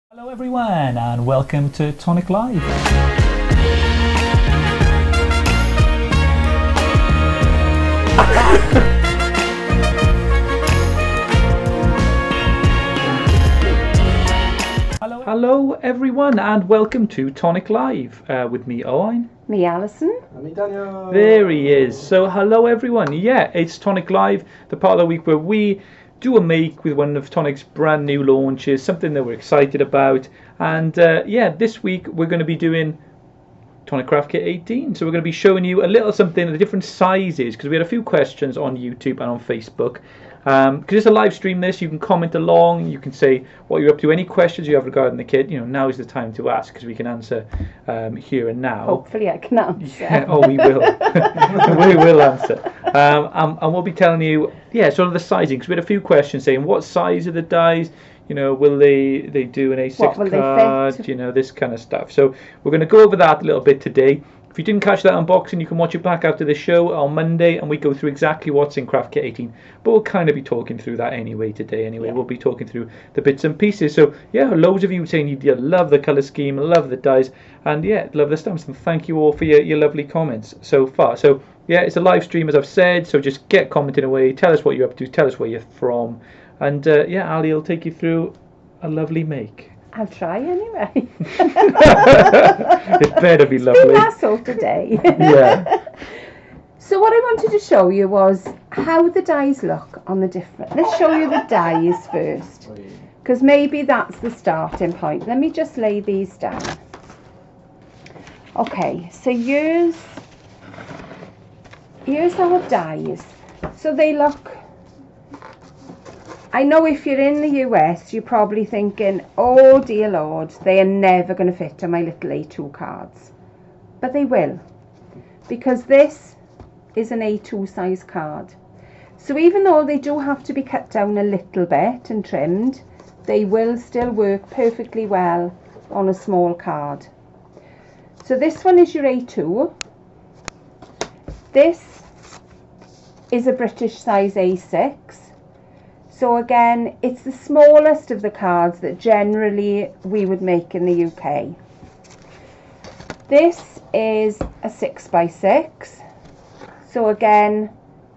Hello everyone and welcome to Tonic Live. Hello everyone and welcome to Tonic Live with me Owen. Me Alison. And me Daniel. There he is. So hello everyone. Yeah, it's Tonic Live, the part of the week where we do a make with one of Tonic's brand new launches, something that we're excited about. And yeah, this week we're going to be doing Tonic Craft Kit 18. So we're going to be showing you a little something of the different sizes, because we had a few questions on YouTube and on Facebook. Because it's a live stream this, you can comment along, you can say what you're up to, any questions you have regarding the kit. You know, now is the time to ask, because we can answer here and now. Hopefully I can answer. Yeah, oh, we will. We will answer. And we'll be telling you, yeah, sort of the sizing, because we had a few questions saying what size are the dies, you know, will they do an A6 card, you know, this kind of stuff. So we're going to go over that a little bit today. If you didn't catch that unboxing, you can watch it back after the show on Monday, and we go through exactly what's in Craft Kit 18. But we'll kind of be talking through that anyway today. Anyway, yeah. We'll be talking through the bits and pieces. So yeah, loads of you saying you love the colour scheme, love the dies, and yeah, love the stamps. And thank you all for your lovely comments so far. So yeah, it's a live stream as I've said. So just get commenting away. Tell us what you're up to. Tell us where you're from, and yeah, Ali will take you through a lovely make. I'll try anyway. It better be lovely. It's been that sort of day. Yeah. So what I wanted to show you was how the dies look on the different. Let's show you the dies first, because maybe that's the starting point. Let me just lay these down. Okay, so here's our dies. So they look. I know if you're in the US, you're probably thinking, oh dear Lord, they are never going to fit on my little A2 cards. But they will, because this is an A2 size card. So even though they do have to be cut down a little bit and trimmed, they will still work perfectly well on a small card. So this one is your A2. This is a British size A6. So again, it's the smallest of the cards that generally we would make in the UK. This is a 6x6. So again,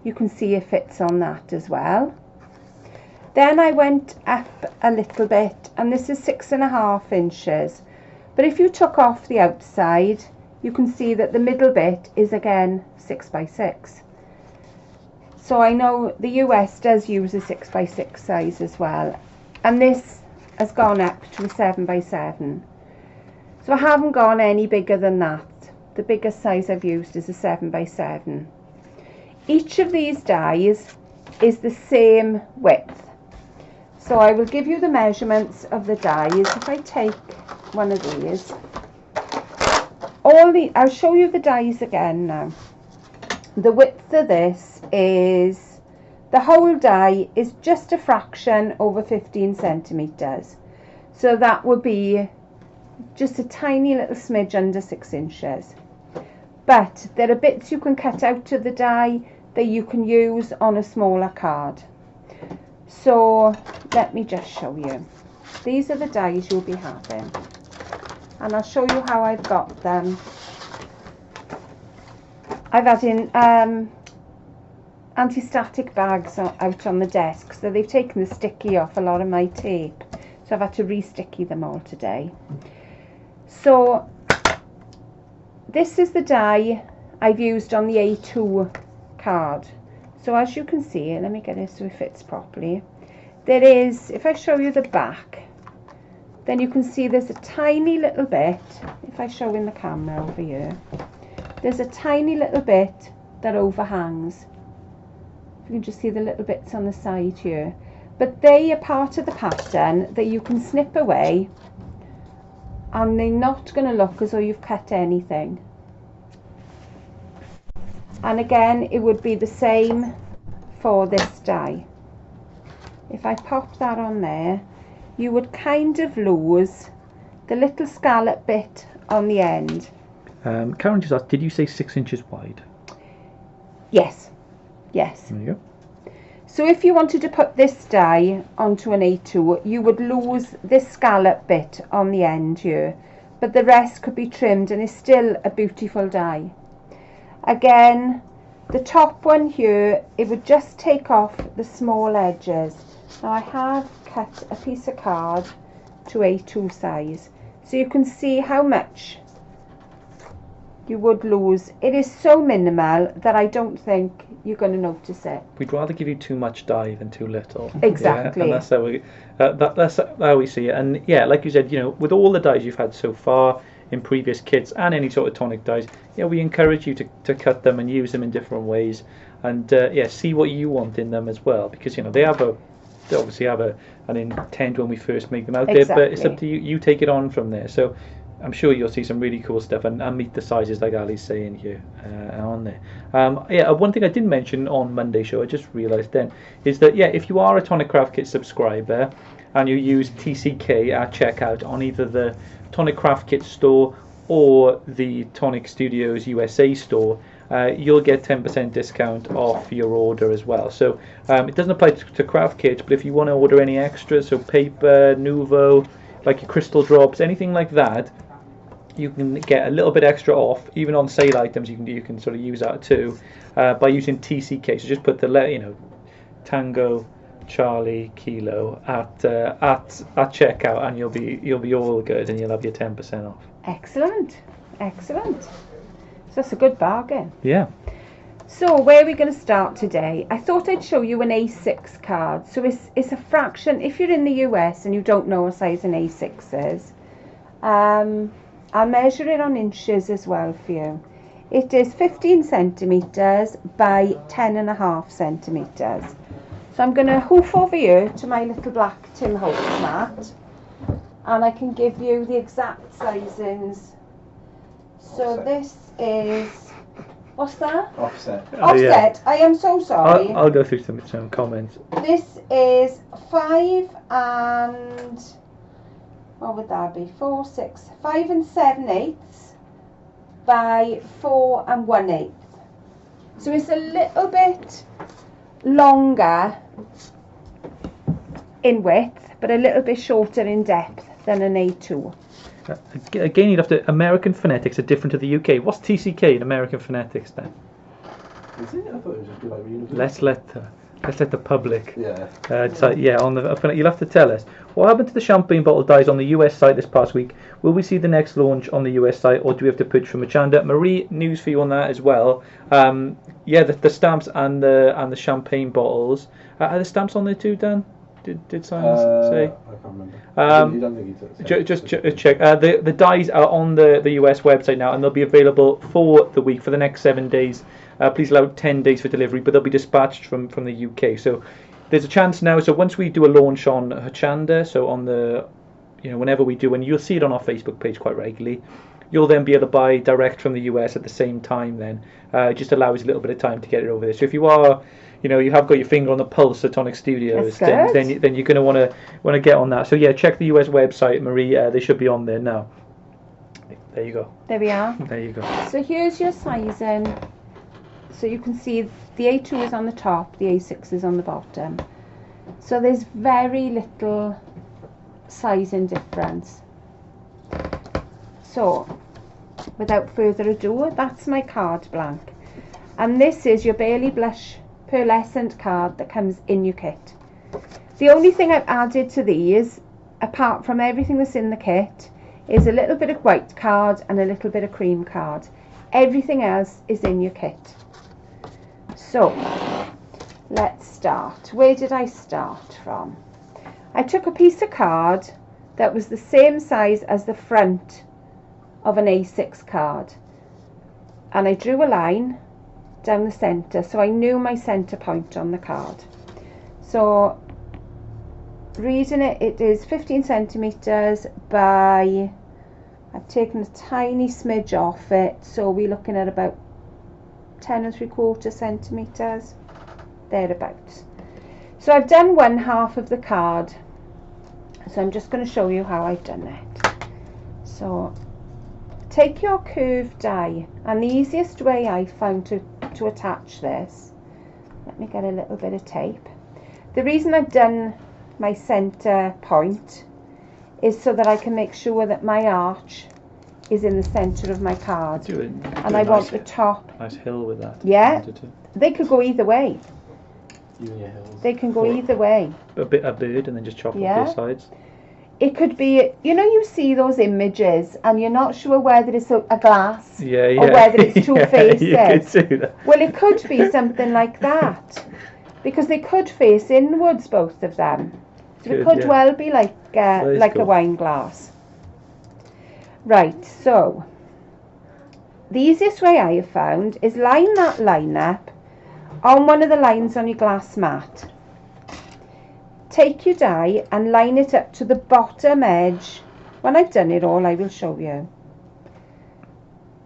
you can see it fits on that as well. Then I went up a little bit, and this is 6.5 inches. But if you took off the outside, you can see that the middle bit is again 6x6. So I know the US does use a 6x6 size as well, and this has gone up to a 7x7. So I haven't gone any bigger than that. The biggest size I've used is a 7x7. Each of these dies is the same width. So I will give you the measurements of the dies. If I take one of these, I'll show you the dies again now. The width of this is, the whole die is just a fraction over 15 centimetres. So that would be just a tiny little smidge under 6 inches. But there are bits you can cut out of the die that you can use on a smaller card. So let me just show you. These are the dies you'll be having. And I'll show you how I've got them. I've had in anti-static bags out on the desk, so they've taken the sticky off a lot of my tape, so I've had to re-sticky them all today. So this is the die I've used on the A2 card. So as you can see, let me get it so it fits properly. There is, if I show you the back, then you can see there's a tiny little bit, if I show in the camera over here, there's a tiny little bit that overhangs. You can just see the little bits on the side here. But they are part of the pattern that you can snip away, and they're not going to look as though you've cut anything. And again, it would be the same for this die. If I pop that on there, you would kind of lose the little scallop bit on the end. Karen just asked, did you say 6 inches wide? Yes. Yes. There you go. So if you wanted to put this die onto an A2, you would lose this scallop bit on the end here, but the rest could be trimmed and is still a beautiful die. Again, the top one here, it would just take off the small edges. Now I have cut a piece of card to A2 size, so you can see how much you would lose. It is so minimal that I don't think you're going to notice it. We'd rather give you too much dye than too little. Exactly. Yeah? And that's how we see it. And yeah, like you said, with all the dyes you've had so far in previous kits and any sort of tonic dyes, we encourage you to cut them and use them in different ways, and see what you want in them as well, because they obviously have an intent when we first make them out there, but it's up to you. You take it on from there. So I'm sure you'll see some really cool stuff and meet the sizes like Ali's saying here on there. One thing I didn't mention on Monday show, I just realised then, is that if you are a Tonic Craft Kit subscriber and you use TCK at checkout on either the Tonic Craft Kit store or the Tonic Studios USA store, you'll get 10% discount off your order as well. So it doesn't apply to craft kits, but if you want to order any extras, so paper, Nuvo, like your crystal drops, anything like that, you can get a little bit extra off. Even on sale items, you can sort of use that too by using TCK. So just put the letter, Tango Charlie Kilo at checkout, and you'll be all good, and you'll have your 10% off. Excellent. So that's a good bargain. Yeah. So where are we going to start today? I thought I'd show you an A6 card. So it's a fraction. If you're in the US and you don't know what size an A6 is, I'll measure it on inches as well for you. It is 15 centimetres by 10.5 centimetres. So I'm going to hoof over here to my little black Tim Holtz mat, and I can give you the exact sizings. So this is, what's that? Offset. Offset. I am so sorry. I'll go through some comments. This is 5 and, what would that be? 5 and 7/8 by 4 and 1/8. So it's a little bit longer in width, but a little bit shorter in depth than an A2. Again, you'd have to. American phonetics are different to the UK. What's TCK in American phonetics then? Is it? I thought it would just be like universal. Let's let the public. Yeah. On the you'll have to tell us what happened to the champagne bottle dies on the US site this past week. Will we see the next launch on the US site, or do we have to purchase from Machanda? Marie, news for you on that as well. The stamps and the champagne bottles. Are the stamps on there too, Dan? Did Simon say? I can't remember. You don't think he Just check. The dies are on the US website now, and they'll be available for the week, for the next 7 days. Please allow 10 days for delivery, but they'll be dispatched from the UK. So there's a chance now. So once we do a launch on Hochanda, so on the, whenever we do, and you'll see it on our Facebook page quite regularly, you'll then be able to buy direct from the US at the same time. Then just allows a little bit of time to get it over there. So if you are, you have got your finger on the pulse of Tonic Studios, then you're going to want to get on that. So yeah, check the US website, Marie. They should be on there now. There you go. There we are. There you go. So here's your sizing. So you can see the A2 is on the top, the A6 is on the bottom. So there's very little sizing difference. So without further ado, that's my card blank. And this is your Barely Blush pearlescent card that comes in your kit. The only thing I've added to these, apart from everything that's in the kit, is a little bit of white card and a little bit of cream card. Everything else is in your kit. So let's start. Where did I start from? I took a piece of card that was the same size as the front of an A6 card, and I drew a line down the centre, so I knew my centre point on the card. So reading it, it is 15 centimetres by, I've taken a tiny smidge off it, so we're looking at about 10 3/4 centimetres, thereabouts. So I've done one half of the card, so I'm just going to show you how I've done it. So take your curved die, and the easiest way I found to attach this, let me get a little bit of tape, The reason I've done my centre point is so that I can make sure that my arch is in the centre of my card. And I want the top. Nice hill with that. Yeah, they could go either way. They can go either way. A bird and then just chop off your sides. It could be, you see those images and you're not sure whether it's a glass or whether it's two faces. You could do that. Well, it could be something like that, because they could face inwards, both of them. So it could well be like a wine glass. Right, so the easiest way I have found is line that line up on one of the lines on your glass mat. Take your die and line it up to the bottom edge. When I've done it all, I will show you.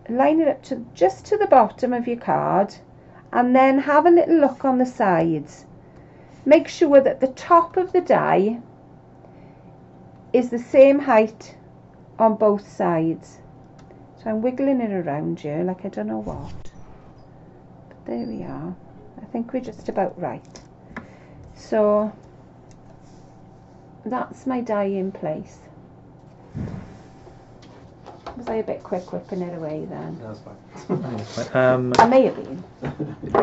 Line it up to just to the bottom of your card, and then have a little look on the sides. Make sure that the top of the die is the same height on both sides. So I'm wiggling it around here like I don't know what. But there we are. I think we're just about right. So that's my die in place. Was I a bit quick whipping it away then? No, that's fine. I may have been.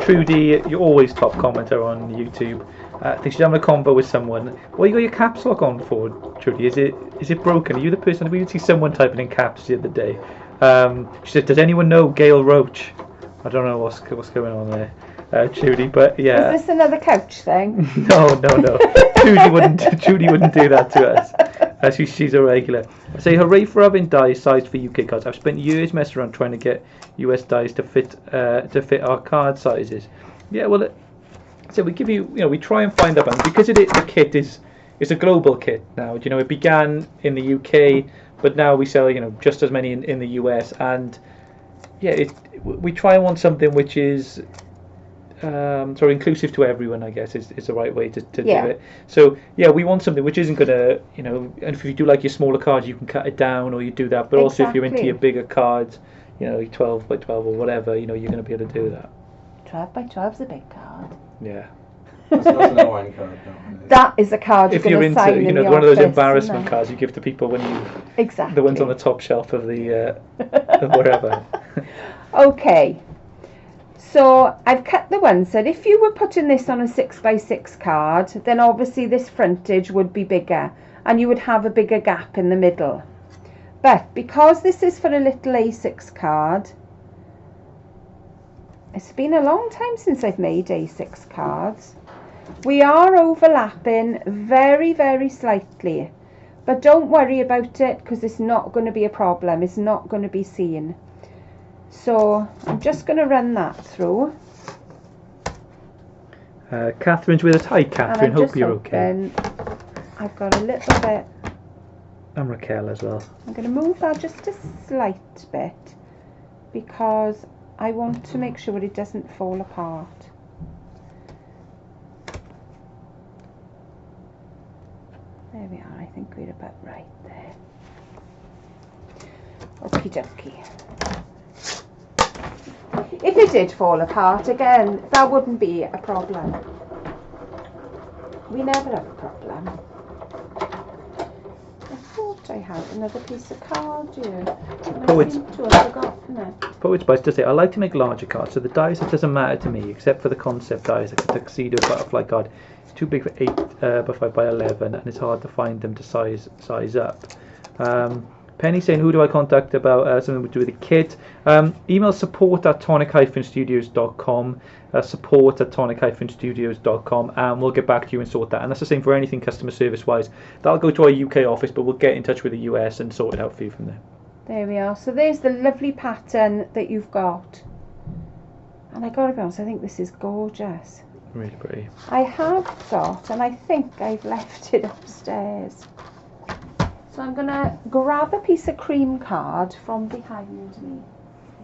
Trudy, you're always top commenter on YouTube. I think she's having a convo with someone. What you got your caps lock on for, Trudy? Is it broken? Are you the person? We did see someone typing in caps the other day. She said, "Does anyone know Gail Roach?" I don't know what's going on there, Trudy. But yeah. Is this another couch thing? No. Trudy wouldn't do that to us. She's a regular. I say hooray for having dies sized for UK cards. I've spent years messing around trying to get US dies to fit our card sizes. Yeah, well, so we give you, we try and find that balance because the kit is a global kit now. It began in the UK, but now we sell just as many in the US, and yeah, we try and want something which is sort of inclusive to everyone, I guess is the right way to do it. So yeah, we want something which isn't gonna, and if you do like your smaller cards, you can cut it down or you do that. But also if you're into your bigger cards, 12 by 12 or whatever, you're gonna be able to do that. 12 by 12 is a big card. Yeah. That's not a wine card. No. That is a card if you're into, one of those embarrassment cards you give to people when you the ones on the top shelf of the wherever. Okay. So I've cut the ones that if you were putting this on a 6x6 card, then obviously this frontage would be bigger and you would have a bigger gap in the middle. But because this is for a little A6 card, it's been a long time since I've made A6 cards. We are overlapping very, very slightly, but don't worry about it because it's not going to be a problem. It's not going to be seen. So I'm just going to run that through. Catherine's with us. Hi Catherine, hope you're okay. I've got a little bit. And Raquel as well. I'm going to move that just a slight bit because I want to make sure it doesn't fall apart. There we are, I think we're about right there. Okie dokie. If it did fall apart again, that wouldn't be a problem. We never have a problem. I thought I had another piece of card here. Poets Poets does say, I like to make larger cards, so the dies, it doesn't matter to me, except for the concept dies, like a tuxedo butterfly card. It's too big for 8 by 5 by 11, and it's hard to find them to size up. Penny saying, who do I contact about something to do with the kit? Email support@tonic-studios.com, support@tonic-studios.com, and we'll get back to you and sort that. And that's the same for anything customer service wise. That'll go to our UK office, but we'll get in touch with the US and sort it out for you from there. There we are. So there's the lovely pattern that you've got. And I gotta be honest, I think this is gorgeous. Really pretty. I have got, and I think I've left it upstairs. So I'm going to grab a piece of cream card from behind me.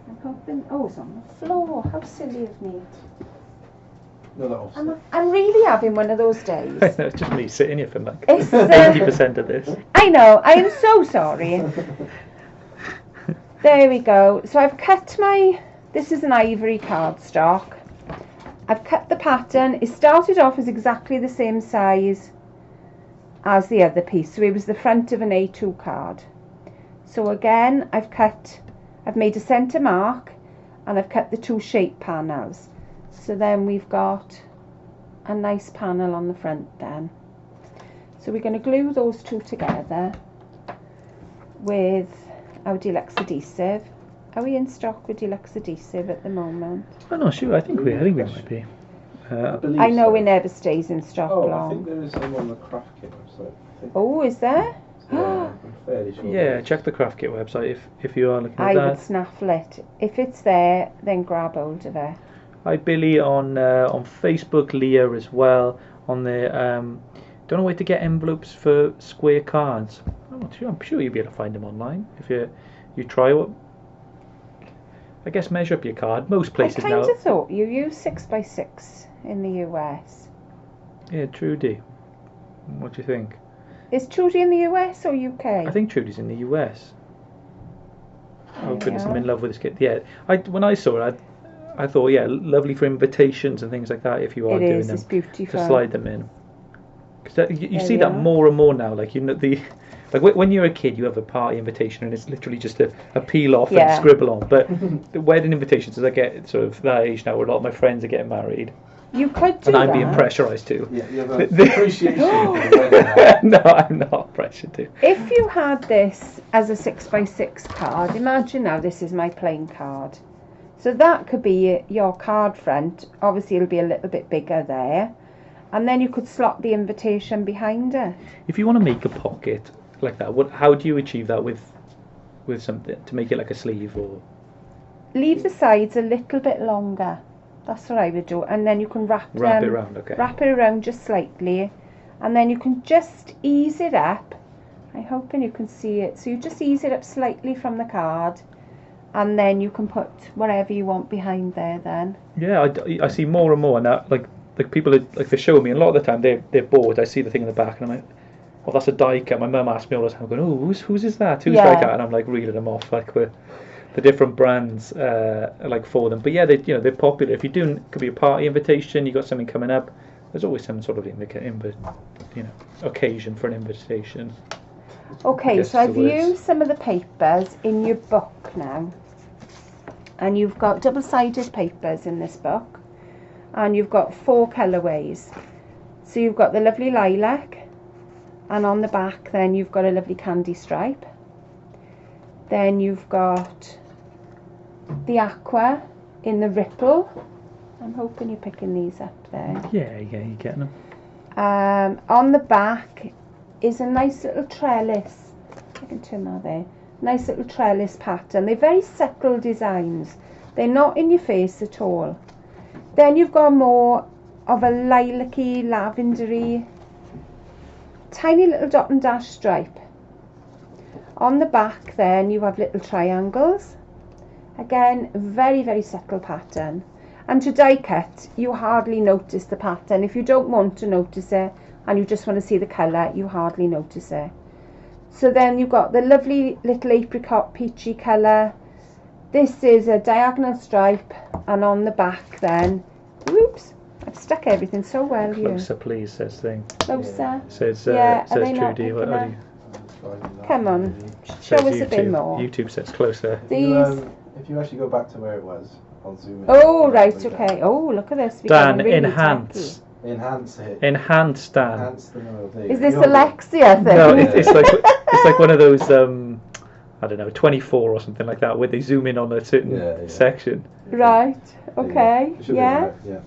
I'm hoping, it's on the floor. How silly of me. No, I'm really having one of those days. I know, it's just me sitting here for like 80% of this. I know, I am so sorry. There we go. So I've cut this is an ivory cardstock. I've cut the pattern. It started off as exactly the same size as the other piece, so it was the front of an A2 card. So again, I've made a centre mark and I've cut the 2 shape panels. So then we've got a nice panel on the front then. So we're going to glue those 2 together with our deluxe adhesive. Are we in stock with deluxe adhesive at the moment? I'm not sure. I think we might be. I know it never stays in stock long. I think there is some on the Craft Kit website. Oh, is there? Yeah, I'm fairly sure. Yeah, check the Craft Kit website if you are looking at I that. would snaffle it. If it's there, then grab hold of it. Hi Billy on Facebook, Leah as well on the don't know where to get envelopes for square cards. I'm not sure. I'm sure you'll be able to find them online if you try it. I guess measure up your card. Most places I now. kind of thought you use 6x6 in the US. Yeah, Trudy. What do you think? Is Trudy in the US or UK? I think Trudy's in the US. Oh goodness, Yeah. I'm in love with this kit. Yeah, when I saw it, I thought, yeah, lovely for invitations and things like that. If you are doing them, It's beautiful. to slide them in. Because you There see we that are. more and more now. Like when you're a kid, you have a party invitation and it's literally just a peel off Yeah. and scribble on. But the wedding invitations, as I get sort of that age now, where a lot of my friends are getting married, You could do and I'm that. being pressurised to. Yeah, you have an appreciation for the wedding. No, I'm not pressured to. If you had this as a 6x6 card, imagine now this is my plain card. So that could be your card front. Obviously it'll be a little bit bigger there. And then you could slot the invitation behind it. If you want to make a pocket like that, how do you achieve that with something to make it like a sleeve or? Leave the sides a little bit longer. That's what I would do. And then you can wrap It them, around, okay. wrap it around just slightly. And then you can just ease it up. I'm hoping you can see it. So you just ease it up slightly from the card. And then you can put whatever you want behind there then. Yeah, I see more and more now. Like people are, like they're showing me, and a lot of the time they're bored. I see the thing in the back, and I'm like, "Oh, that's a die cut." My mum asks me all the time, going, "Oh, whose is that? Who's die cut?" And I'm like reeling them off, like with the different brands, like for them. But yeah, they're popular. If you're doing, could be a party invitation, you got something coming up. There's always some sort of occasion for an invitation. Okay, Yes, so I've there is. used some of the papers in your book now. And you've got double-sided papers in this book. And you've got 4 colourways. So you've got the lovely lilac. And on the back then you've got a lovely candy stripe. Then you've got the aqua in the ripple. I'm hoping you're picking these up there. Yeah, you're getting them. On the back is a nice little trellis. I can turn that there. Nice little trellis pattern. They're very subtle designs. They're not in your face at all. Then you've got more of a lilac-y, lavendery, tiny little dot and dash stripe. On the back then you have little triangles. Again, very, very subtle pattern. And to die cut, you hardly notice the pattern. If you don't want to notice it and you just want to see the colour, you hardly notice it. So then you've got the lovely little apricot peachy colour. This is a diagonal stripe, and on the back then, whoops, I've stuck everything so well here. Closer, please, says thing. Closer. Says Yeah, are says they not Trudy. picking What up? do you? Come on, show us a bit more. YouTube says closer. These. If you actually go back to where it was, I'll zoom in. Oh, right, okay. Oh, look at this. We're Dan, getting really enhance. tacky. Enhance it. Enhance, Dan. Enhance the no, there you Is go. this You're- Alexia thing? No, it's like one of those I don't know, 24 or something like that, where they zoom in on a certain section. Right, There you go. okay, It should be yeah. right, yeah.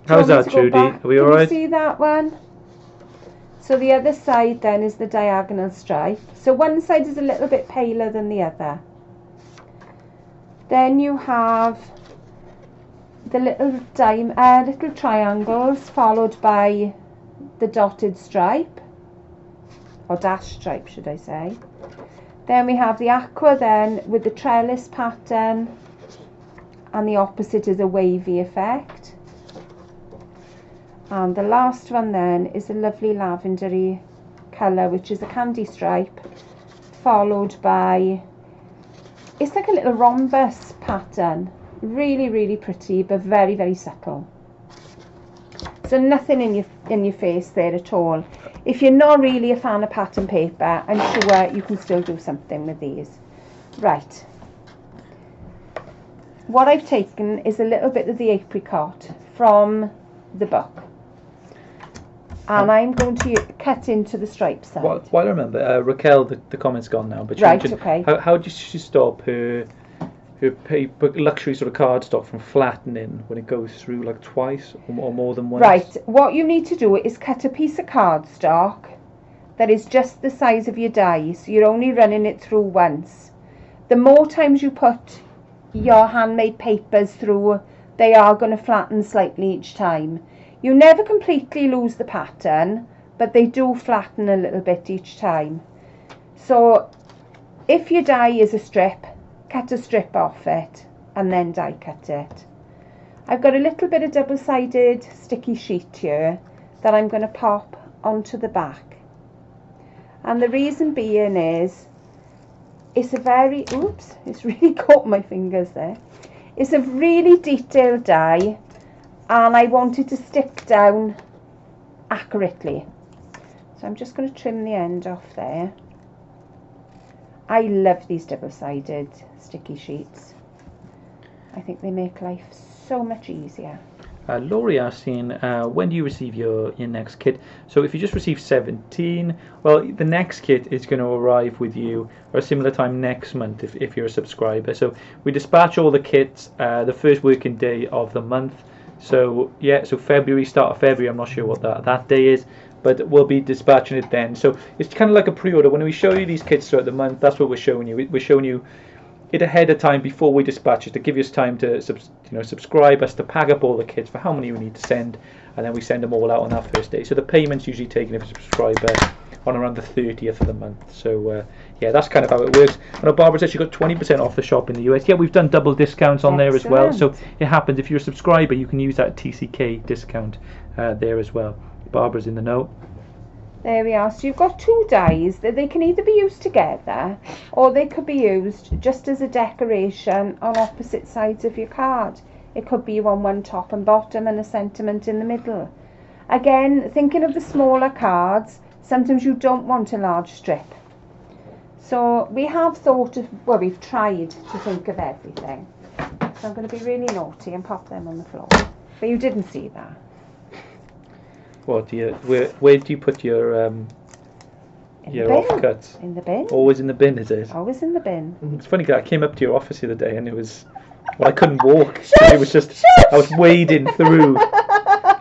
How's Do you want that, me to go Trudy? back? Are we Can all you right? see that one? So the other side then is the diagonal stripe. So one side is a little bit paler than the other. Then you have the little little triangles followed by the dotted stripe, or dash stripe should I say. Then we have the aqua then with the trellis pattern, and the opposite is a wavy effect. And the last one then is a lovely lavendery colour, which is a candy stripe, followed by, it's like a little rhombus pattern. Really, really pretty, but very, very subtle. So nothing in your face there at all. If you're not really a fan of pattern paper, I'm sure you can still do something with these. Right. What I've taken is a little bit of the apricot from the book. And I'm going to cut into the stripe side. While I remember, Raquel, the comment's gone now, but she Right, mentioned okay. how did she stop her paper luxury sort of cardstock from flattening when it goes through like twice or more than once? Right, what you need to do is cut a piece of cardstock that is just the size of your die, so you're only running it through once. The more times you put your handmade papers through, they are going to flatten slightly each time. You never completely lose the pattern, but they do flatten a little bit each time. So if your die is a strip, cut a strip off it and then die cut it. I've got a little bit of double-sided sticky sheet here that I'm going to pop onto the back. And the reason being is, it's a very, oops, it's really caught my fingers there. It's a really detailed die and I want it to stick down accurately. So I'm just going to trim the end off there. I love these double-sided sticky sheets. I think they make life so much easier. Laurie asking, when do you receive your next kit? So if you just received 17, well, the next kit is going to arrive with you at a similar time next month if you're a subscriber. So we dispatch all the kits the first working day of the month. So yeah, so February, start of February, I'm not sure what that day is, but we'll be dispatching it then. So it's kind of like a pre-order. When we show you these kits throughout the month, that's what we're showing you. We're showing you it ahead of time before we dispatch it, to give you time to subscribe us, to pack up all the kits for how many we need to send, and then we send them all out on that first day. So the payment's usually taken if a subscriber on around the 30th of the month. So yeah, that's kind of how it works. I know Barbara said she got 20% off the shop in the US. Yeah, we've done double discounts on there as well. So it happens if you're a subscriber, you can use that TCK discount there as well. Barbara's in the know. There we are. So you've got two dies that they can either be used together or they could be used just as a decoration on opposite sides of your card. It could be on one top and bottom and a sentiment in the middle. Again, thinking of the smaller cards, sometimes you don't want a large strip. So we have thought of, well, we've tried to think of everything. So I'm going to be really naughty and pop them on the floor. But you didn't see that. What do you? Where do you put your offcuts? In the bin. Always in the bin, is it? Always in the bin. It's funny because I came up to your office the other day and it was, well, I couldn't walk. It was just, I was wading through,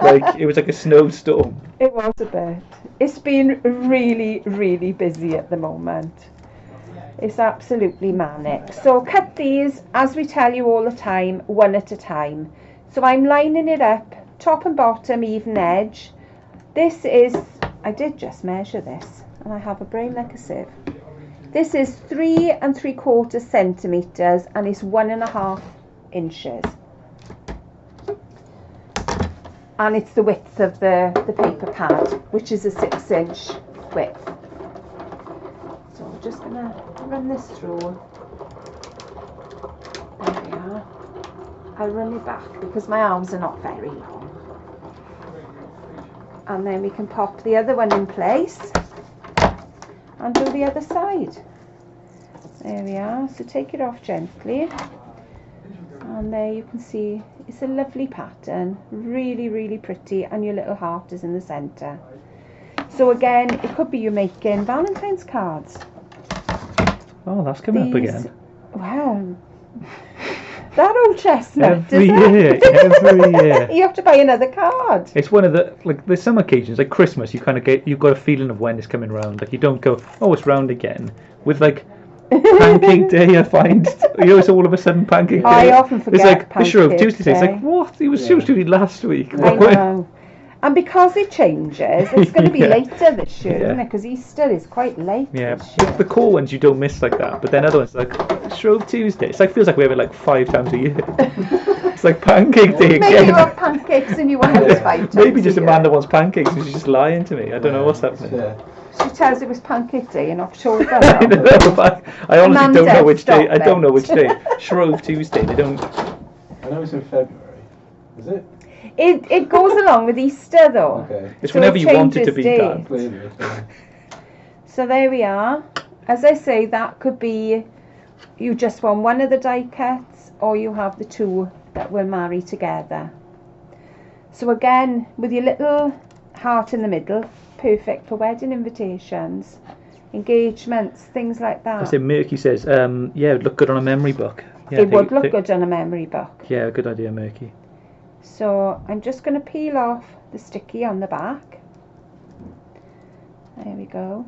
like it was like a snowstorm. It was a bit. It's been really, really busy at the moment. It's absolutely manic. So cut these, as we tell you all the time, one at a time. So I'm lining it up, top and bottom, even edge. This is, I did just measure this, and I have a brain like a sieve. This is 3 3/4 centimetres and it's 1.5 inches. And it's the width of the paper pad, which is a 6-inch width. So I'm just going to run this through. There we are. I'll run it back because my arms are not very long. And then we can pop the other one in place and do the other side. There we are. So take it off gently. And there you can see it's a lovely pattern. Really, really pretty. And your little heart is in the centre. So again, it could be you're making Valentine's cards. Oh, that's coming up again. Wow. That old chestnut. Every year. You have to buy another card. It's one of the, like, there's some occasions, like Christmas, you've got a feeling of when it's coming round. Like, you don't go, oh, it's round again. With, like, Pancake Day, I find, it's all of a sudden Pancake Day. I often forget. It's like, Pancake the Shrove Tuesday. Day. It's like, what? It was supposed to be last week. I know. And because it changes, it's going to be later this year, isn't it? Because Easter is quite late this year. The core ones you don't miss like that, but then other ones like Shrove Tuesday. It's like, feels like we have it like 5 times a year. It's like Pancake Day again. Maybe you have pancakes and you want it 5 times. Maybe just a man that wants pancakes and she's just lying to me. I don't know what's happening. Yeah. She tells it was Pancake Day in October. I honestly don't know which day. I don't know which it. day. Shrove Tuesday. They don't. I know it's in February. Is it? It goes along with Easter though. Okay. It's So whenever it you want it to changes be date. done. Clearly. Okay. So there we are. As I say, that could be you just want one of the die cuts, or you have the two that will marry together. So again, with your little heart in the middle, perfect for wedding invitations, engagements, things like I that. say Murky says, yeah, it would look good on a memory book. Yeah, It would look good on a memory book. Yeah, good idea, Murky. So I'm just going to peel off the sticky on the back. There we go.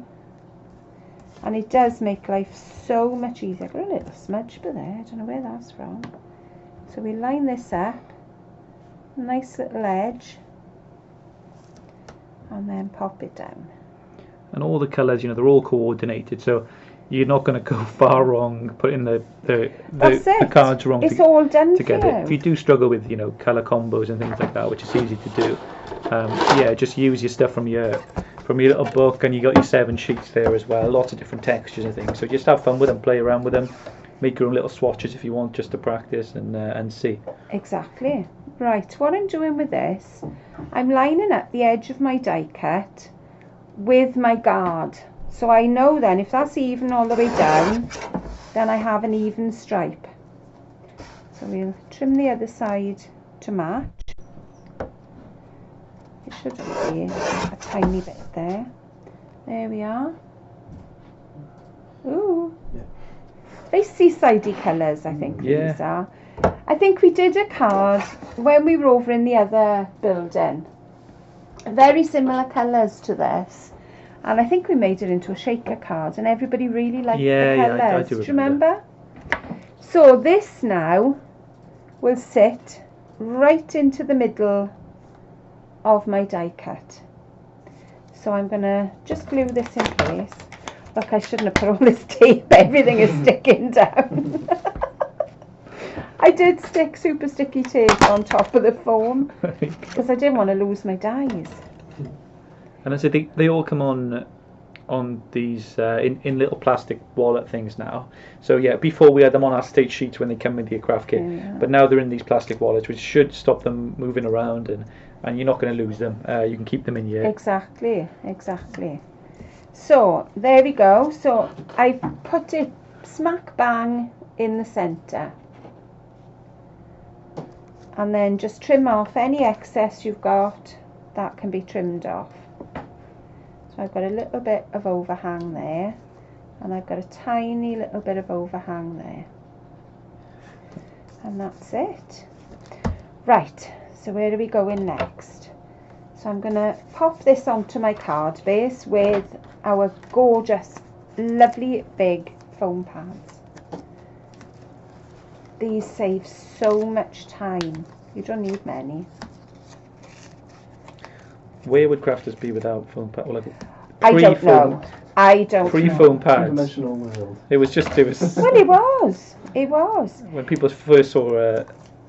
And it does make life so much easier. I've got a little smudge there, I don't know where that's from. So we line this up, nice little edge, and then pop it down. And all the colours, they're all coordinated, so you're not going to go far wrong putting the cards wrong It's all done together. for you. If you do struggle with colour combos and things like that, which is easy to do, yeah, just use your stuff from your little book, and you got your 7 sheets there as well, lots of different textures and things. So just have fun with them, play around with them, make your own little swatches if you want, just to practice and see. Exactly. Right, what I'm doing with this, I'm lining up the edge of my die cut with my guard. So I know then if that's even all the way down, then I have an even stripe. So we'll trim the other side to match. It should only be a tiny bit there. There we are. Ooh. Yeah. Very seasidey colours, I think Yeah. these are. I think we did a card when we were over in the other building. Very similar colours to this. And I think we made it into a shaker card, and everybody really liked the colours. Yeah, I do do you remember? So this now will sit right into the middle of my die cut. So I'm going to just glue this in place. Look, I shouldn't have put all this tape. Everything is sticking down. I did stick super sticky tape on top of the foam because I didn't want to lose my dies. And I say they all come on these in little plastic wallet things now. So yeah, before we had them on our state sheets when they come with your craft kit, but now they're in these plastic wallets, which should stop them moving around, and you're not going to lose them. You can keep them in your... Exactly. So there we go. So I put it smack bang in the centre, and then just trim off any excess you've got. That can be trimmed off. So I've got a little bit of overhang there, and I've got a tiny little bit of overhang there, and that's it. Right, so where are we going next? So I'm going to pop this onto my card base with our gorgeous, lovely big foam pads. These save so much time. You don't need many. Where would crafters be without foam pads? Well, I don't know. Pre-foam pads. Two-dimensional world. It was. Well, it was. When people first saw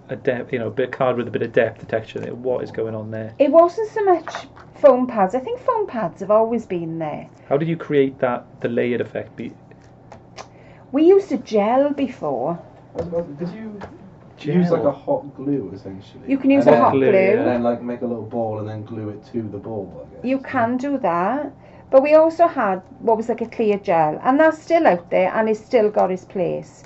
a depth, a bit card with a bit of depth, texture, what is going on there? It wasn't so much foam pads. I think foam pads have always been there. How did you create the layered effect? We used a gel before. Did you use like a hot glue essentially? You can use a hot glue. And then like make a little ball and then glue it to the ball, I guess. You can do that. But we also had what was like a clear gel, and that's still out there and it's still got its place.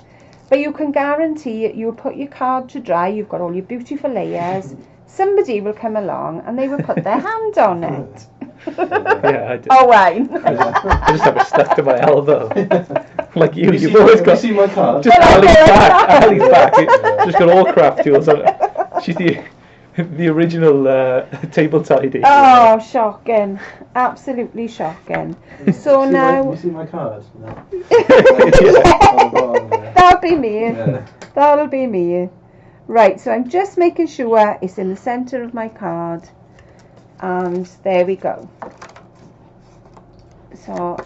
But you can guarantee you'll put your card to dry, you've got all your beautiful layers, somebody will come along and they will put their hand on it. Yeah, I do. Oh, right. I just have it stuck to my elbow. Like you've always always got... You see my card? Just Ali's back. Just got all craft tools on it. She's the original table tidy. Oh, shocking. Absolutely shocking. So now... You see my card? No. That'll be me. Yeah. That'll be me. Right, so I'm just making sure it's in the centre of my card. And there we go. So,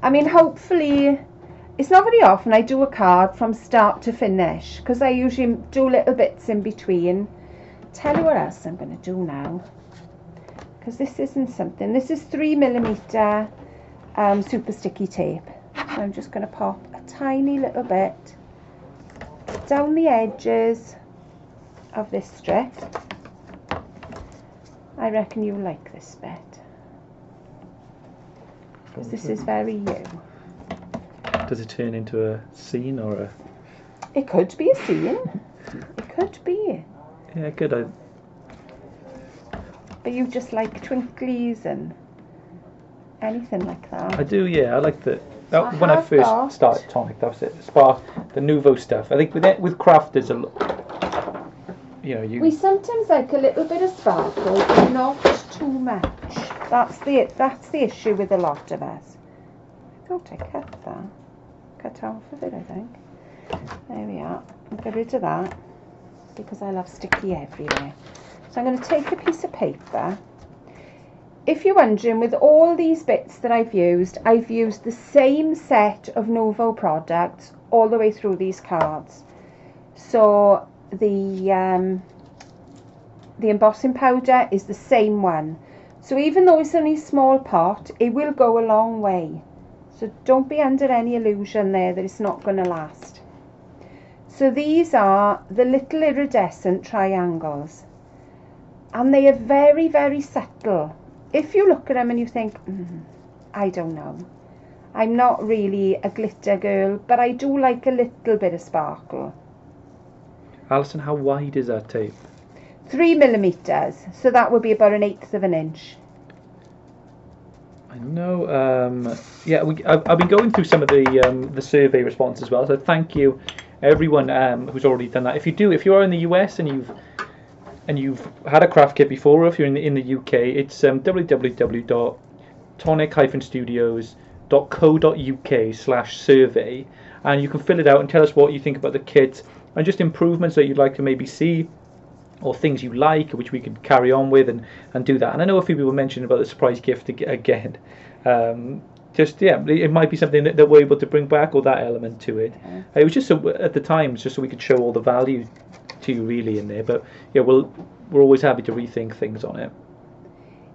I mean, hopefully... It's not very often I do a card from start to finish, because I usually do little bits in between. Tell you what else I'm going to do now, because this isn't something. This is 3mm super sticky tape. So I'm just going to pop a tiny little bit down the edges of this strip. I reckon you like this bit. Because this is very you. Does it turn into a scene or a... It could be a scene. It could be. Yeah, good. But you just like twinklies and anything like that. I do, yeah. I like the... when I have first got- started Tonic, that was it. Spark, the Nouveau stuff. I think with craft, there's a... We sometimes like a little bit of sparkle, but not too much. That's the issue with a lot of us. I thought I cut off of it, I think. There we are. I'll get rid of that because I love sticky everywhere. So I'm going to take a piece of paper. If you're wondering, with all these bits that I've used the same set of Nouveau products all the way through these cards. So the embossing powder is the same one. So even though it's only a small pot, it will go a long way. So don't be under any illusion there that it's not going to last. So these are the little iridescent triangles. And they are very, very subtle. If you look at them and you think, I don't know. I'm not really a glitter girl, but I do like a little bit of sparkle. Alison, how wide is that tape? 3mm, so that would be about 1/8 of an inch. I know. Yeah, I've been going through some of the survey response as well. So thank you, everyone who's already done that. If you are in the US and you've had a craft kit before, or if you're in the UK, it's www.tonic-studios.co.uk/survey, and you can fill it out and tell us what you think about the kit and just improvements that you'd like to maybe see, or things you like, which we could carry on with and do that. And I know a few people mentioned about the surprise gift again. It might be something that we're able to bring back, or that element to it. It was just at the time, it's just so we could show all the value to you really in there. But yeah, we're always happy to rethink things on it.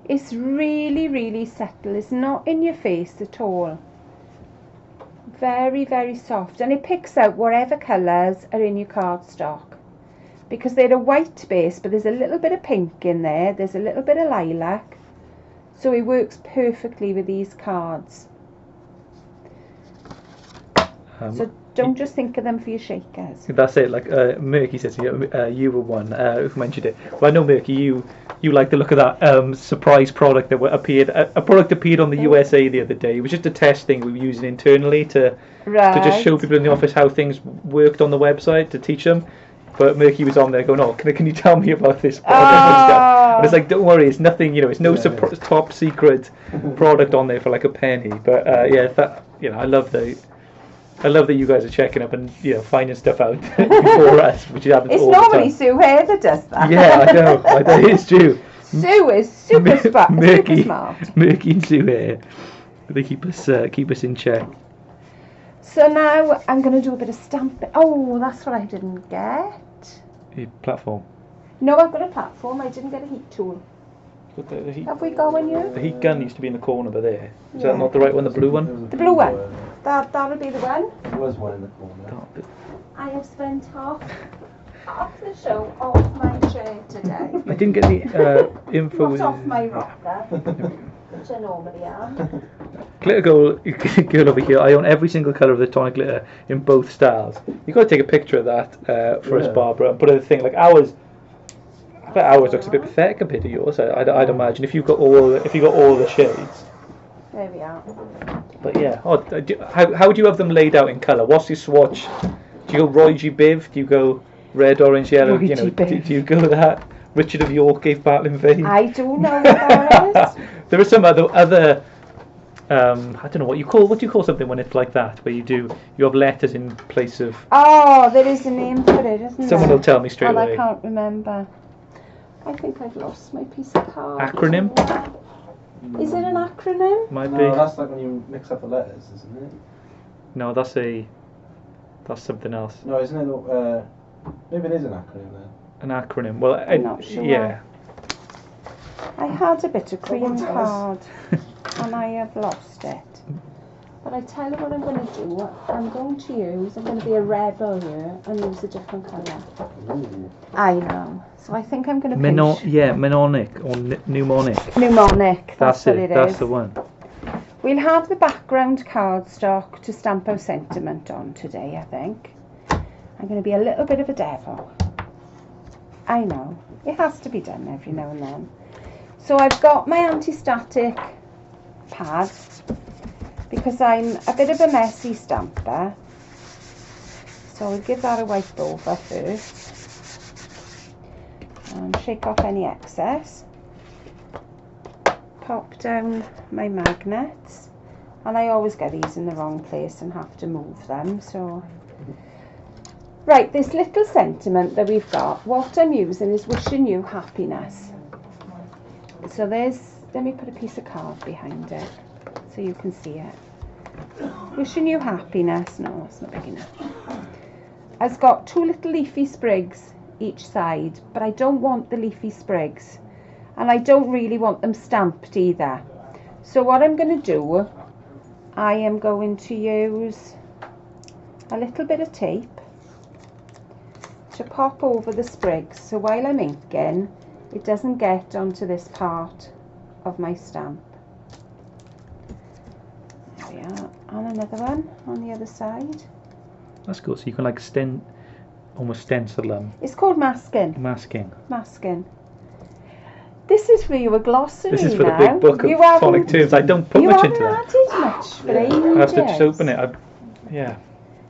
It's really, really subtle. It's not in your face at all. Very, very soft, and it picks out whatever colours are in your cardstock. Because they're a white base, but there's a little bit of pink in there, there's a little bit of lilac, so it works perfectly with these cards. So don't just think of them for your shakers. That's it. Like Murky says, you were one who mentioned it. Well, I know, Murky, you like the look of that surprise product that appeared. A product appeared on the USA the other day. It was just a test thing we were using internally to just show people in the office how things worked on the website, to teach them. But Murky was on there going, "Oh, can you tell me about this product and stuff?" And it's like, don't worry, it's nothing. It's no top secret product on there for like a penny. But I love that you guys are checking up and finding stuff out before us, which happens all the time. It's normally Sue here that does that. Yeah, I know. It's true. Sue is super smart. Murky and Sue here. They keep us in check. So now I'm going to do a bit of stamping. Oh, that's what I didn't get. Your platform. No, I've got a platform. I didn't get a heat tool. The heat, have we got one here? The heat gun used to be in the corner over there. Is that not the right one, the blue one? The blue one. That'll be the one. There was one in the corner. I have spent half the show off my chair today. I didn't get the info. Not off my rocker, which I normally am. Glitter girl over here. I own every single colour of the Tonic glitter in both styles. You've got to take a picture of that for us, Barbara, and put a thing like ours. I bet ours looks a bit pathetic compared to yours. I'd imagine if you got all the shades. There we are. But yeah, how do you have them laid out in colour? What's your swatch? Do you go Roy G. Biv? Do you go red, orange, yellow? Do you go that? Richard of York gave battle in vain. I do know what that is. There are some other. I don't know what you call something when it's like that, where you have letters in place of. Oh, there is a name for it, isn't there? Someone will tell me straight away. I can't remember. I think I've lost my piece of card. Acronym? Is it an acronym? Might be. No, that's like when you mix up the letters, isn't it? No, that's something else. No, isn't it? Maybe it is an acronym then. An acronym. Well, I'm not sure. Yeah. I had a bit of cream card and I have lost it. But I tell you what I'm going to do. I'm going to be a rebel here and use a different colour. I know. So I think I'm going to pinch. Yeah, mnemonic or mnemonic. Mnemonic. That's what it is. That's the one. We'll have the background cardstock to stamp our sentiment on today, I think. I'm going to be a little bit of a devil. I know. It has to be done every now and then. So I've got my anti-static pad because I'm a bit of a messy stamper. So I'll give that a wipe over first. And shake off any excess. Pop down my magnets. And I always get these in the wrong place and have to move them. So, right, this little sentiment that we've got, what I'm using is wishing you happiness. So let me put a piece of card behind it so you can see it. Wishing you happiness. No, it's not big enough. It's got 2 little leafy sprigs each side, but I don't want the leafy sprigs. And I don't really want them stamped either. So what I'm going to do, I am going to use a little bit of tape to pop over the sprigs. So while I'm inking, it doesn't get onto this part of my stamp. There we are. And another one on the other side. That's cool. So you can like almost stencil them. It's called masking. Masking. This is for your glossary. This is for now. the big book of tonic terms. I don't put much into that. You haven't added much for ages. I have to just open it. Yeah.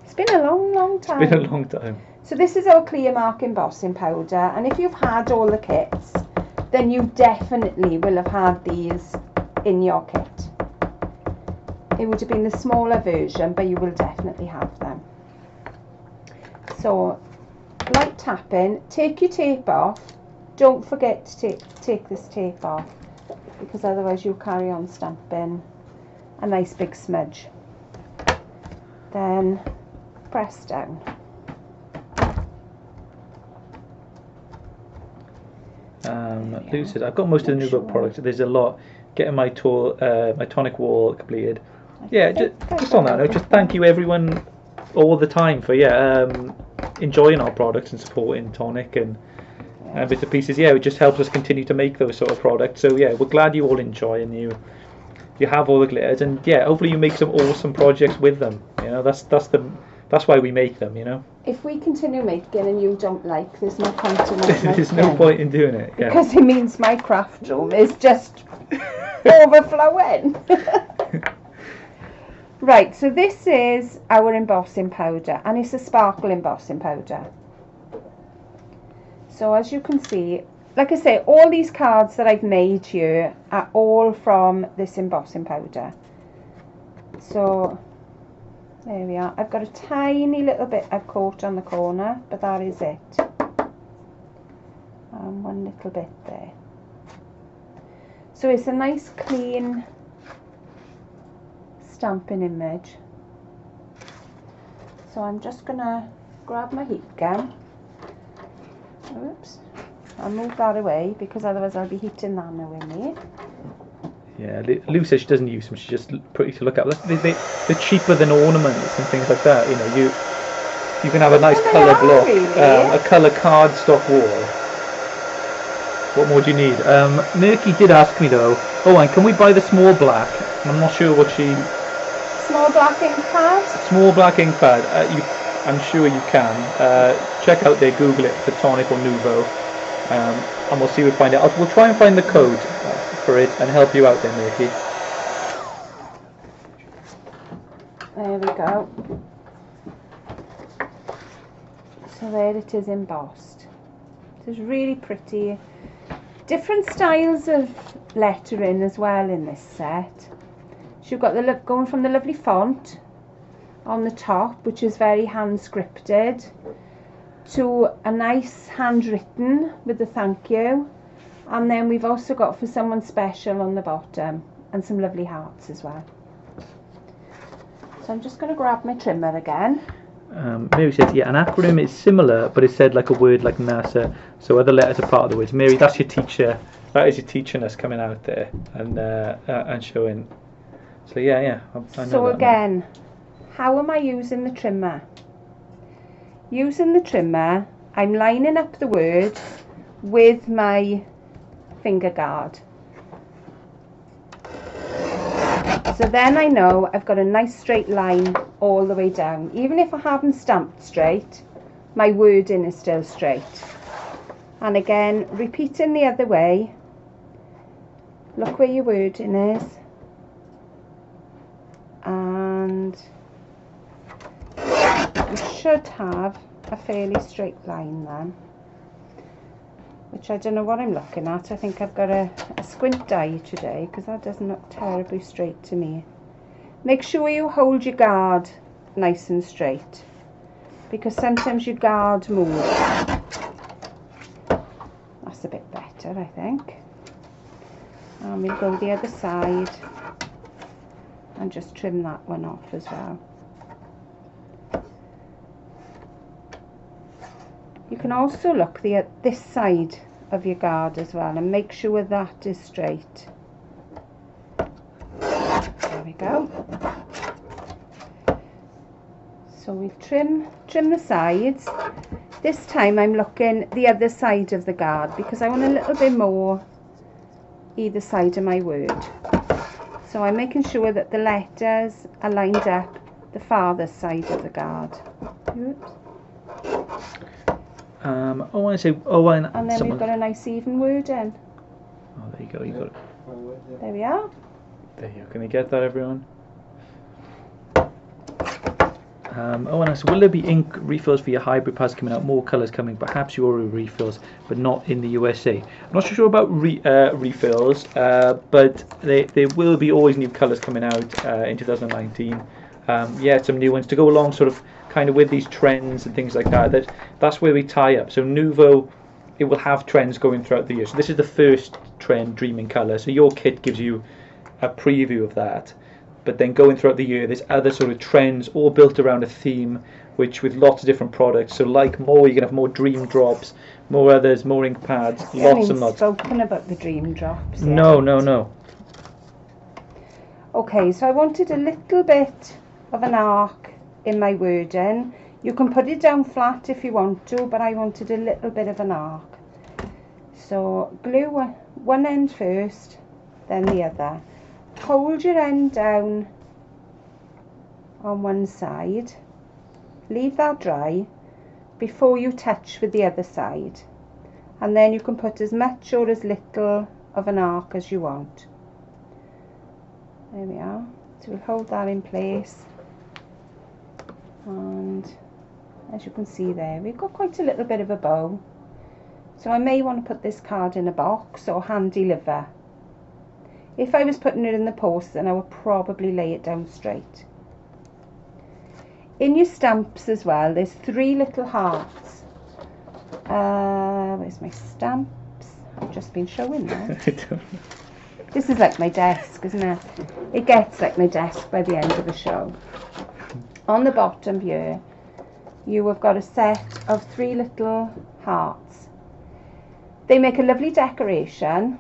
It's been a long time. It's been a long time. So this is our clear mark embossing powder, and if you've had all the kits, then you definitely will have had these in your kit. It would have been the smaller version, but you will definitely have them. So, light tapping, take your tape off. Don't forget to take this tape off, because otherwise you'll carry on stamping a nice big smudge. Then press down. Lucid, I've got most of the new book products. There's a lot. Getting my tonic wall completed. Yeah, just on that note, just thank you everyone all the time for enjoying our products and supporting Tonic and bits and pieces. Yeah, it just helps us continue to make those sort of products. So yeah, we're glad you all enjoy and you have all the glitters, and yeah, hopefully you make some awesome projects with them. You know, that's why we make them. You know. If we continue making and you don't like, there's no point in it. There's no point in doing it. Yeah. Because it means my craft room is just overflowing. Right, so this is our embossing powder, and it's a sparkle embossing powder. So as you can see, like I say, all these cards that I've made here are all from this embossing powder. So there we are. I've got a tiny little bit I've caught on the corner, but that is it. And one little bit there. So it's a nice clean stamping image. So I'm just gonna grab my heat gun. Oops. I'll move that away because otherwise I'll be heating that now in me. Yeah, Lou says she doesn't use them. She's just pretty to look at. They're cheaper than ornaments and things like that. You know, you can have a nice colour block, really. A colour cardstock wall. What more do you need? Murky did ask me though. Oh, and can we buy the small black? I'm not sure what she. Small black ink pad. Small black ink pad. I'm sure you can. Check out there. Google it for Tonic or Nuvo, and we'll see if we find it. We'll try and find the code for it and help you out there, Murky. There we go. So there it is embossed. It's really pretty. Different styles of lettering as well in this set. So you've got going from the lovely font on the top, which is very hand scripted, to a nice handwritten with the thank you, and then we've also got for someone special on the bottom and some lovely hearts as well. So I'm just going to grab my trimmer again. Mary says, yeah, an acronym is similar, but it said like a word like NASA, so other letters are part of the words. Mary, that's your teacher. That is your teaching us coming out there and showing. So yeah, I know So that again, how am I using the trimmer? Using the trimmer, I'm lining up the words with my finger guard. So then I know I've got a nice straight line all the way down. Even if I haven't stamped straight, my wording is still straight. And again, repeating the other way. Look where your wording is. And you should have a fairly straight line then. Which I don't know what I'm looking at. I think I've got a squint eye today because that doesn't look terribly straight to me. Make sure you hold your guard nice and straight because sometimes your guard moves. That's a bit better, I think. And we'll go the other side and just trim that one off as well. You can also look at this side of your guard as well and make sure that is straight. There we go. So we'll trim the sides. This time I'm looking the other side of the guard because I want a little bit more either side of my word. So I'm making sure that the letters are lined up the farthest side of the guard. Oops. and then we've got a nice even word in. Oh, there you go, you got it. There we are. There you go. Can you get that, everyone? And so will there be ink refills for your hybrid pads coming out? More colours coming, perhaps your refills, but not in the USA. I'm not so sure about refills, but there will be always new colours coming out in 2019. Yeah, some new ones to go along sort of kind of with these trends and things like that. That's where we tie up. So Nuvo, it will have trends going throughout the year. So this is the first trend, Dreaming Colour. So your kit gives you a preview of that. But then going throughout the year, there's other sort of trends all built around a theme, which with lots of different products. So like more, you can have more dream drops, more others, more ink pads, lots and lots. Spoken about the dream drops. No. Okay, so I wanted a little bit of an arc in my wording. You can put it down flat if you want to, but I wanted a little bit of an arc. So glue one end first, then the other. Hold your end down on one side, leave that dry before you touch with the other side, and then you can put as much or as little of an arc as you want. There we are. So we'll hold that in place, and as you can see there, we've got quite a little bit of a bow. So I may want to put this card in a box or hand deliver. If I was putting it in the post, then I would probably lay it down straight. In your stamps as well, there's 3 little hearts. Where's my stamps? I've just been showing them. This is like my desk, isn't it? It gets like my desk by the end of the show. On the bottom here, you have got a set of 3 little hearts. They make a lovely decoration,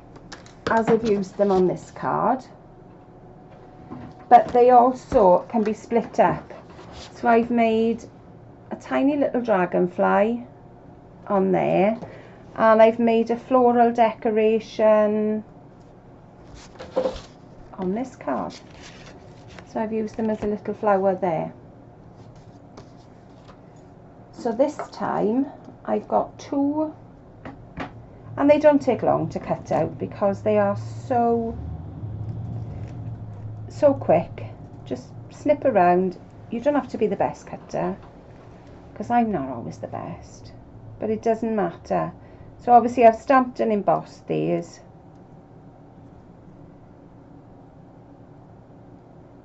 as I've used them on this card, but they also can be split up. So I've made a tiny little dragonfly on there, and I've made a floral decoration on this card. So I've used them as a little flower there. So this time I've got 2, and they don't take long to cut out because they are so quick. Just snip around. You don't have to be the best cutter because I'm not always the best, but it doesn't matter. So obviously I've stamped and embossed these.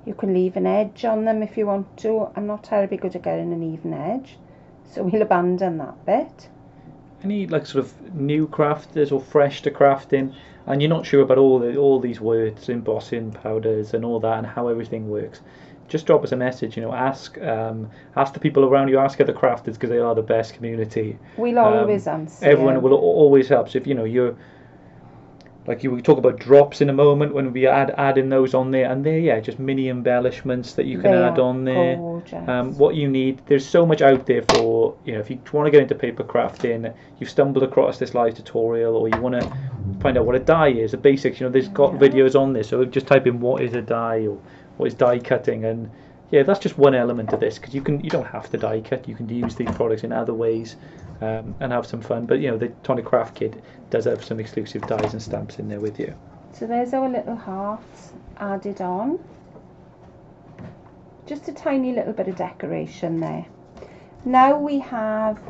You can leave an edge on them if you want to. I'm not terribly good at getting an even edge, so we'll abandon that bit. Any like sort of new crafters or fresh to crafting, and you're not sure about all these words, embossing powders and all that, and how everything works, just drop us a message. Ask the people around you, ask other crafters, because they are the best community. We'll always answer. Everyone will always help. So if you're like we talk about drops in a moment when we adding those on there, and they're just mini embellishments that you can add on there. What you need, there's so much out there for, if you want to get into paper crafting, you've stumbled across this live tutorial, or you want to find out what a die is, the basics, there's got videos on this, so just type in what is a die or what is die cutting, and that's just one element of this, because you don't have to die cut, you can use these products in other ways and have some fun. But the Tonic Craft Kit does have some exclusive dies and stamps in there with you. So there's our little hearts added on. Just a tiny little bit of decoration there. Now we have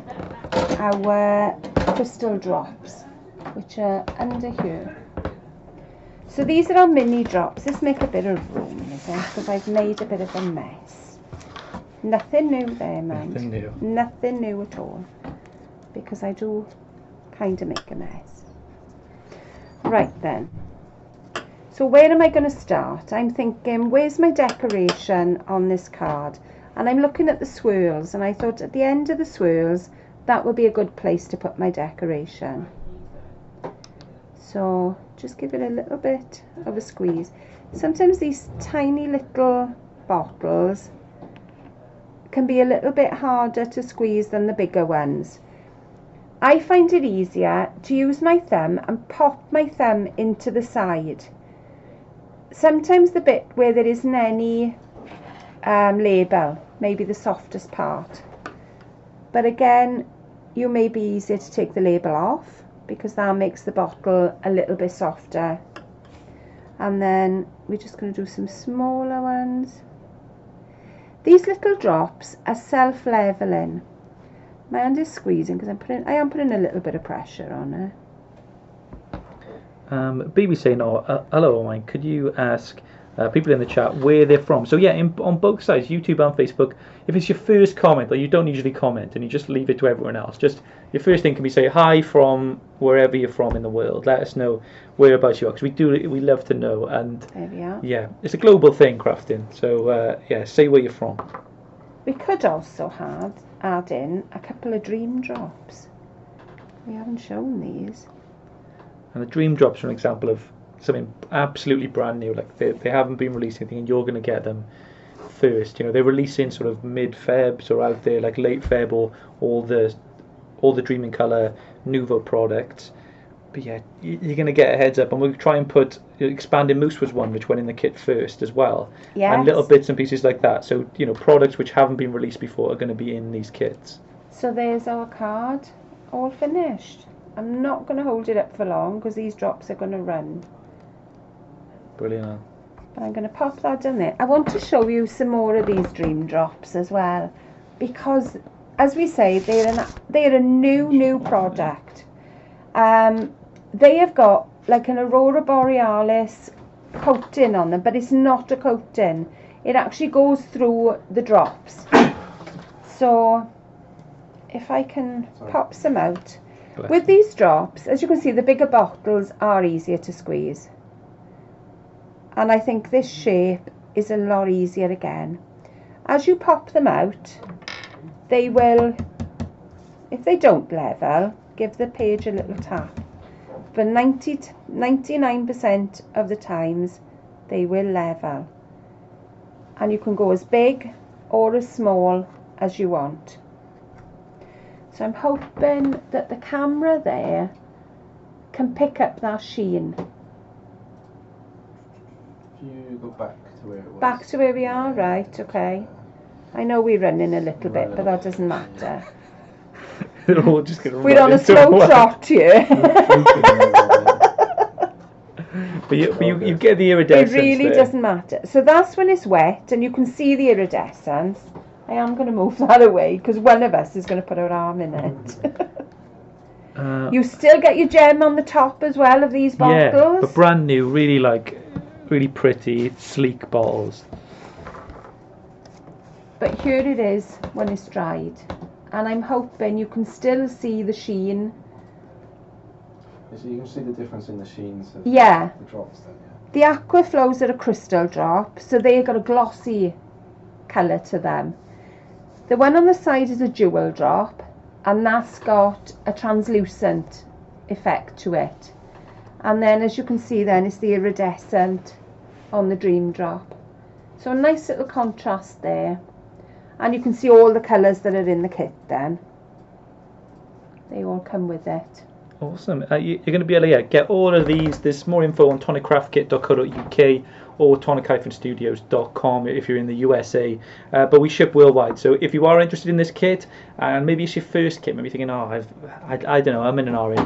our crystal drops, which are under here. So these are our mini drops. Let's make a bit of room, because I've made a bit of a mess. Nothing new there, man. Nothing new. Nothing new at all, because I do kind of make a mess. Right then. So where am I going to start? I'm thinking, where's my decoration on this card? And I'm looking at the swirls, and I thought at the end of the swirls, that would be a good place to put my decoration. So just give it a little bit of a squeeze. Sometimes these tiny little bottles can be a little bit harder to squeeze than the bigger ones. I find it easier to use my thumb and pop my thumb into the side. Sometimes the bit where there isn't any label may be the softest part. But again, you may be easier to take the label off, because that makes the bottle a little bit softer. And then we're just going to do some smaller ones. These little drops are self-leveling. My hand is squeezing because I am putting a little bit of pressure on it. BB saying, hello, Mike, could you ask people in the chat where they're from? So on both sides, YouTube and Facebook, if it's your first comment, or you don't usually comment and you just leave it to everyone else, just your first thing can be say hi from wherever you're from in the world. Let us know whereabouts you are, because we love to know. And there we are. Yeah, it's a global thing, crafting. So say where you're from. We could also add in a couple of dream drops. We haven't shown these. And the dream drops are an example of something absolutely brand new. Like they haven't been releasing anything, and you're going to get them first. They're releasing sort of mid-Feb, so out there like late Feb, or all the Dreaming Colour Nouveau products. But yeah, you're going to get a heads up, and we'll try and put Expanding Moose was one which went in the kit first as well. Yes. And little bits and pieces like that. So products which haven't been released before are going to be in these kits. So there's our card, all finished. I'm not going to hold it up for long because these drops are going to run. Brilliant. But I'm going to pop that in there. I want to show you some more of these dream drops as well, because as we say, they're a new product. They have got like an Aurora Borealis coating on them, but it's not a coating. It actually goes through the drops. So if I can pop some out. With these drops, as you can see, the bigger bottles are easier to squeeze. And I think this shape is a lot easier again. As you pop them out, they will, if they don't level, give the page a little tap. But 99% of the times, they will level. And you can go as big or as small as you want. So I'm hoping that the camera there can pick up that sheen. If you go back to where it was. Back to where we are, right, okay. I know we're running a little bit, but that doesn't matter. We're just gonna we're on a slow trot here. But you get the iridescence. It really doesn't matter. So that's when it's wet and you can see the iridescence. I am going to move that away because one of us is going to put our arm in it. You still get your gem on the top as well of these bottles. Yeah, but brand new, really pretty, sleek bottles. But here it is when it's dried. And I'm hoping you can still see the sheen. So you can see the difference in the sheens of the drops then, yeah. The Aquaflows are a crystal drop, so they've got a glossy colour to them. The one on the side is a jewel drop, and that's got a translucent effect to it. And then, as you can see then, it's the iridescent on the Dream Drop. So a nice little contrast there. And you can see all the colours that are in the kit then. They all come with it. Awesome. You're going to be able to get all of these. There's more info on toniccraftkit.co.uk or tonic-studios.com if you're in the USA. But we ship worldwide. So if you are interested in this kit, and maybe it's your first kit, maybe you're thinking, oh, I don't know, I'm in an hurry.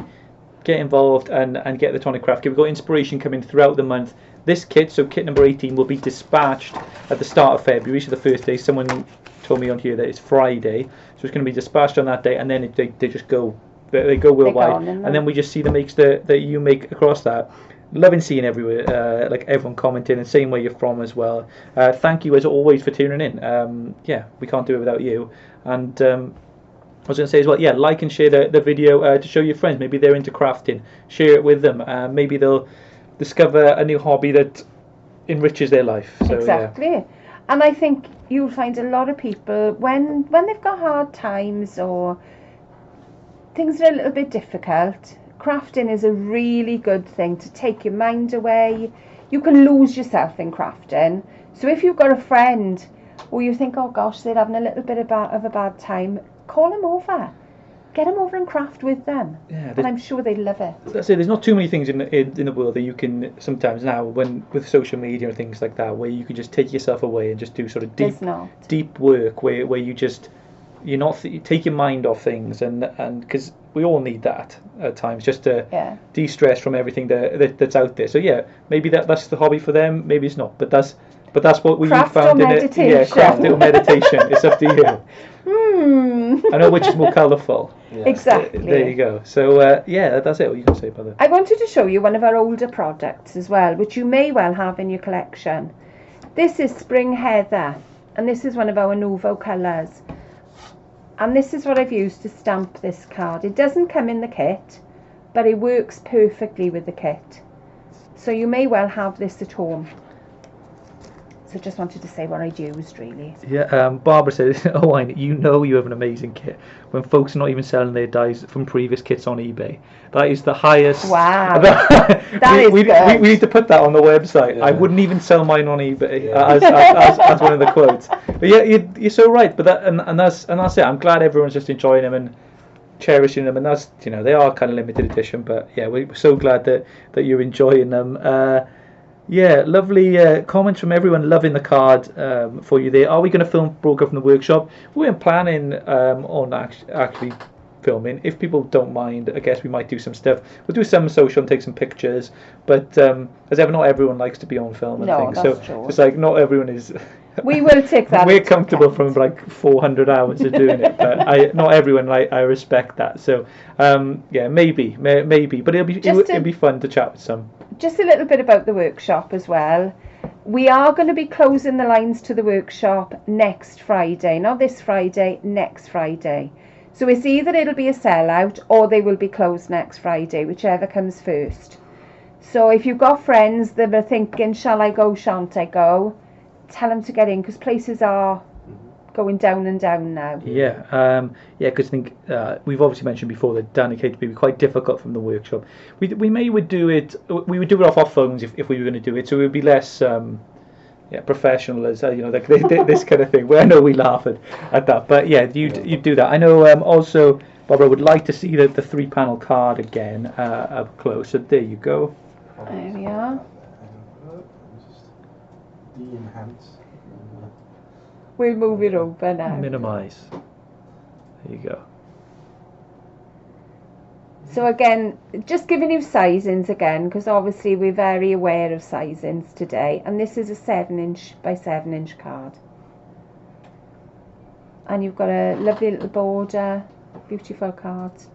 Get involved and get the Tonic Craft Kit. We've got inspiration coming throughout the month. This kit, so kit number 18, will be dispatched at the start of February, so the first day. Someone told me on here that it's Friday, so it's going to be dispatched on that day, and then they just go. They go worldwide, and then we just see the makes that you make across that. Loving seeing everywhere, like everyone commenting and saying where you're from as well. Thank you as always for tuning in. Yeah, we can't do it without you. And I was going to say as well, yeah, like and share the video to show your friends. Maybe they're into crafting. Share it with them. Maybe they'll discover a new hobby that enriches their life. So, exactly. Yeah. And I think you'll find a lot of people, when they've got hard times or things are a little bit difficult, crafting is a really good thing to take your mind away. You can lose yourself in crafting. So if you've got a friend or you think, oh gosh, they're having a little bit of a bad time, call them over. Get them over and craft with them. Yeah, and I'm sure they'd love it. That's it. There's not too many things in the world that you can sometimes now, with social media and things like that, where you can just take yourself away and just do sort of deep work where you just you take your mind off things, and because we all need that at times, just to de-stress from everything that's out there. So yeah, maybe that's the hobby for them. Maybe it's not, but that's what we found in it. Yeah, craft or meditation. It's up to you. I know which is more colourful. Yeah. Exactly. There you go. So yeah, that's it. What you can say about that. I wanted to show you one of our older products as well, which you may well have in your collection. This is Spring Heather, and this is one of our Nouveau colours. And this is what I've used to stamp this card. It doesn't come in the kit, but it works perfectly with the kit. So you may well have this at home. So just wanted to say what I'd used, really. Yeah, Barbara says, oh, you have an amazing kit when folks are not even selling their dies from previous kits on eBay. That is the highest. Wow. We need to put that on the website. Yeah. I wouldn't even sell mine on eBay as one of the quotes. But yeah, you're so right. But that's it. I'm glad everyone's just enjoying them and cherishing them, and that's, they are kind of limited edition. But yeah, we're so glad that you're enjoying them. Yeah, lovely comments from everyone loving the card for you there. Are we going to film Broker from the Workshop? We weren't planning on actually filming. If people don't mind, I guess we might do some stuff. We'll do some social and take some pictures. But as ever, not everyone likes to be on film and things. So true. It's like not everyone is. We will take that. We're comfortable from like 400 hours of doing it, but not everyone. I respect that. So yeah, maybe, but it'll be fun to chat with some. Just a little bit about the workshop as well. We are going to be closing the lines to the workshop next Friday. Not this Friday, next Friday. So it's either it'll be a sellout or they will be closed next Friday, whichever comes first. So if you've got friends that are thinking, shall I go, shan't I go, tell them to get in, because places are going down and down now. Yeah, because I think we've obviously mentioned before that Dan and Kate would be quite difficult from the workshop. We would do it off our phones if we were going to do it, so it would be less professional, as like this kind of thing. Well, I know we laugh at that, but yeah, you do that. I know. Also, Barbara would like to see the 3-panel card again up close. So there you go. There we are. De-enhance. We'll move it over now. Minimise. There you go. So again, just giving you sizings again, because obviously we're very aware of sizings today. And this is a 7" by 7" card. And you've got a lovely little border, beautiful cards.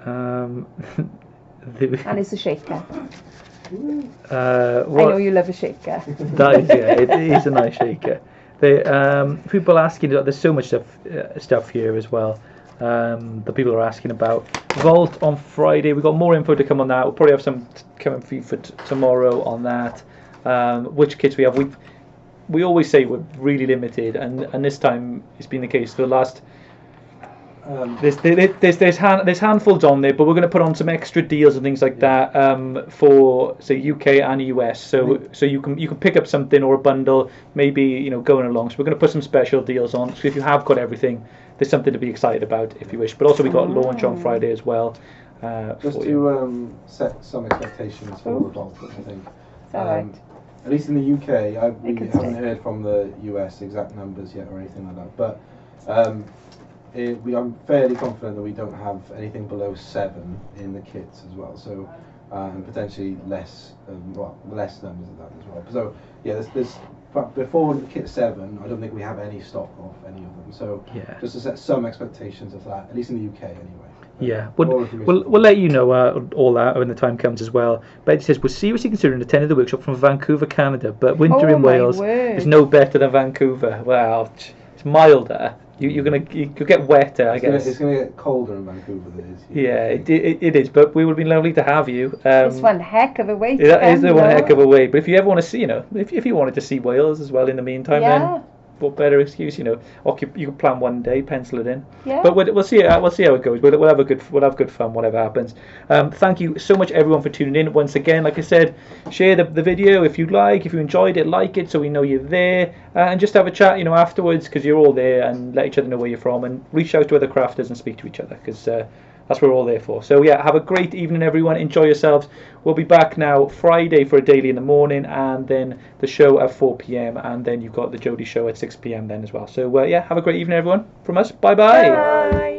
And it's a shaker. I know you love a shaker. That is, it is a nice shaker. People asking, there's so much stuff here as well. The people are asking about Vault on Friday. We've got more info to come on that. We'll probably have some coming for you for tomorrow on that. Which kits we have. We always say we're really limited, and this time it's been the case for the last There's handfuls on there, but we're going to put on some extra deals and things like that for say UK and US. So you can pick up something or a bundle, maybe going along. So we're going to put some special deals on. So if you have got everything, there's something to be excited about if you wish. But also we got launch on Friday as well. Just to set some expectations for the bulk, I think. At least in the UK, we haven't heard from the US exact numbers yet or anything like that. But I'm fairly confident that we don't have anything below 7 in the kits as well. So and potentially less numbers of that as well. So yeah, but before kit 7, I don't think we have any stock of any of them. So just to set some expectations of that, at least in the UK anyway. Yeah, we'll let you know all that when the time comes as well. Betty says we're seriously considering attending the workshop from Vancouver, Canada, but winter in Wales is no better than Vancouver. Well, it's milder. You'll get wetter, I guess. It's going to get colder in Vancouver than it is here. Yeah, it is, but we would be lovely to have you. It's one heck of a way. That is one heck of a way. But if you ever want to see, if you wanted to see Wales as well in the meantime, then what better excuse, you can plan one day, pencil it in. Yeah. But we'll see how it goes. We'll have good fun, whatever happens. Thank you so much, everyone, for tuning in once again. Like I said, share the video if you'd like. If you enjoyed it, like it so we know you're there, and just have a chat, afterwards, because you're all there, and let each other know where you're from, and reach out to other crafters and speak to each other, because that's what we're all there for. So yeah, have a great evening, everyone. Enjoy yourselves. We'll be back now Friday for a daily in the morning, and then the show at 4 p.m. and then you've got the Jody show at 6 p.m. then as well. So yeah, have a great evening, everyone. From us, bye. Bye.